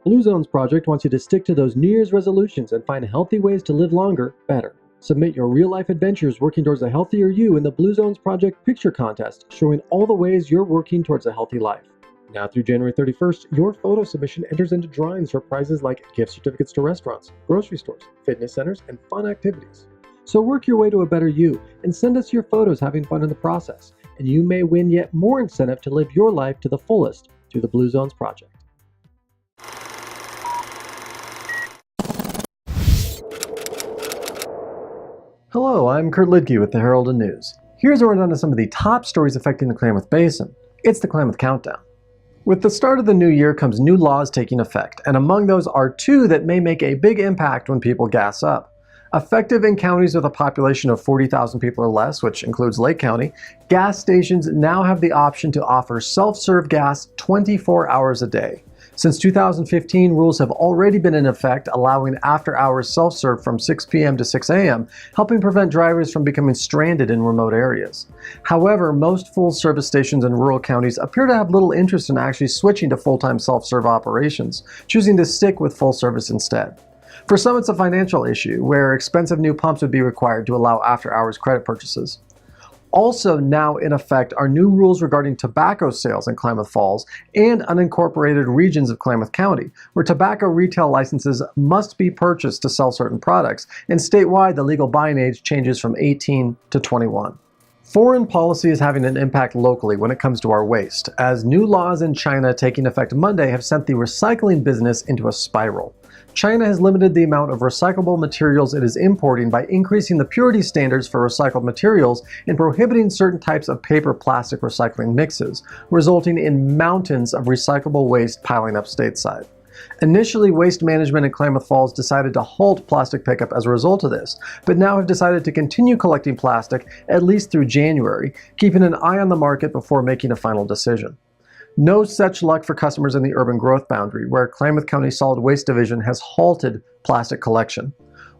Blue Zones Project wants you to stick to those New Year's resolutions and find healthy ways to live longer, better. Submit your real-life adventures working towards a healthier you in the Blue Zones Project Picture Contest, showing all the ways you're working towards a healthy life. Now through January 31st, your photo submission enters into drawings for prizes like gift certificates to restaurants, grocery stores, fitness centers, and fun activities. So work your way to a better you and send us your photos having fun in the process, and you may win yet more incentive to live your life to the fullest through the Blue Zones Project. Hello, I'm Kurt Liedtke with the Herald and News. Here's a rundown of some of the top stories affecting the Klamath Basin. It's the Klamath Countdown. With the start of the new year comes new laws taking effect, and among those are two that may make a big impact when people gas up. Effective in counties with a population of 40,000 people or less, which includes Lake County, gas stations now have the option to offer self-serve gas 24 hours a day. Since 2015, rules have already been in effect allowing after-hours self-serve from 6 p.m. to 6 a.m., helping prevent drivers from becoming stranded in remote areas. However, most full-service stations in rural counties appear to have little interest in actually switching to full-time self-serve operations, choosing to stick with full service instead. For some, it's a financial issue, where expensive new pumps would be required to allow after-hours credit purchases. Also now in effect are new rules regarding tobacco sales in Klamath Falls and unincorporated regions of Klamath County, where tobacco retail licenses must be purchased to sell certain products, and statewide the legal buying age changes from 18 to 21. Foreign policy is having an impact locally when it comes to our waste, as new laws in China taking effect Monday have sent the recycling business into a spiral. China has limited the amount of recyclable materials it is importing by increasing the purity standards for recycled materials and prohibiting certain types of paper-plastic recycling mixes, resulting in mountains of recyclable waste piling up stateside. Initially, Waste Management in Klamath Falls decided to halt plastic pickup as a result of this, but now have decided to continue collecting plastic at least through January, keeping an eye on the market before making a final decision. No such luck for customers in the urban growth boundary, where Klamath County Solid Waste Division has halted plastic collection.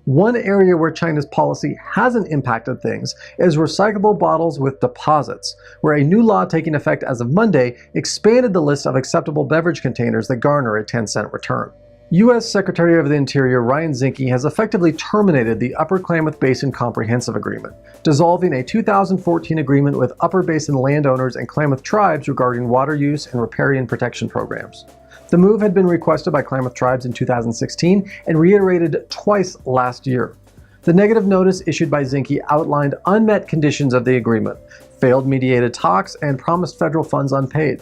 One area where China's policy hasn't impacted things is recyclable bottles with deposits, where a new law taking effect as of Monday expanded the list of acceptable beverage containers that garner a 10-cent return. U.S. Secretary of the Interior Ryan Zinke has effectively terminated the Upper Klamath Basin Comprehensive Agreement, dissolving a 2014 agreement with Upper Basin landowners and Klamath Tribes regarding water use and riparian protection programs. The move had been requested by Klamath Tribes in 2016 and reiterated twice last year. The negative notice issued by Zinke outlined unmet conditions of the agreement, failed mediated talks, and promised federal funds unpaid.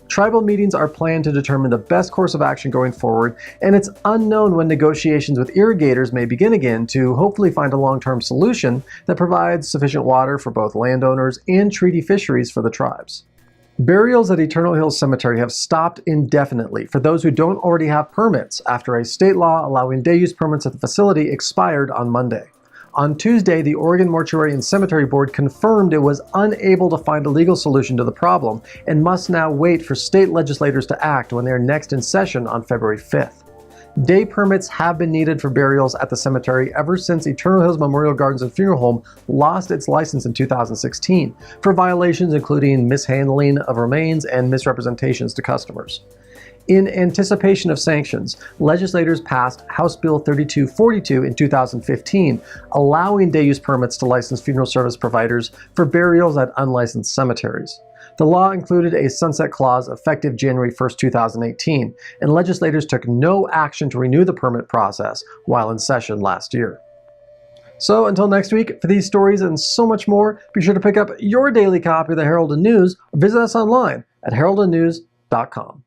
Tribal meetings are planned to determine the best course of action going forward, and it's unknown when negotiations with irrigators may begin again to hopefully find a long-term solution that provides sufficient water for both landowners and treaty fisheries for the tribes. Burials at Eternal Hills Cemetery have stopped indefinitely for those who don't already have permits after a state law allowing day use permits at the facility expired on Monday. On Tuesday, the Oregon Mortuary and Cemetery Board confirmed it was unable to find a legal solution to the problem and must now wait for state legislators to act when they are next in session on February 5th. Day permits have been needed for burials at the cemetery ever since Eternal Hills Memorial Gardens and Funeral Home lost its license in 2016 for violations including mishandling of remains and misrepresentations to customers. In anticipation of sanctions, legislators passed House Bill 3242 in 2015, allowing day-use permits to licensed funeral service providers for burials at unlicensed cemeteries. The law included a sunset clause effective January 1, 2018, and legislators took no action to renew the permit process while in session last year. So until next week, for these stories and so much more, be sure to pick up your daily copy of the Herald and News or visit us online at heraldandnews.com.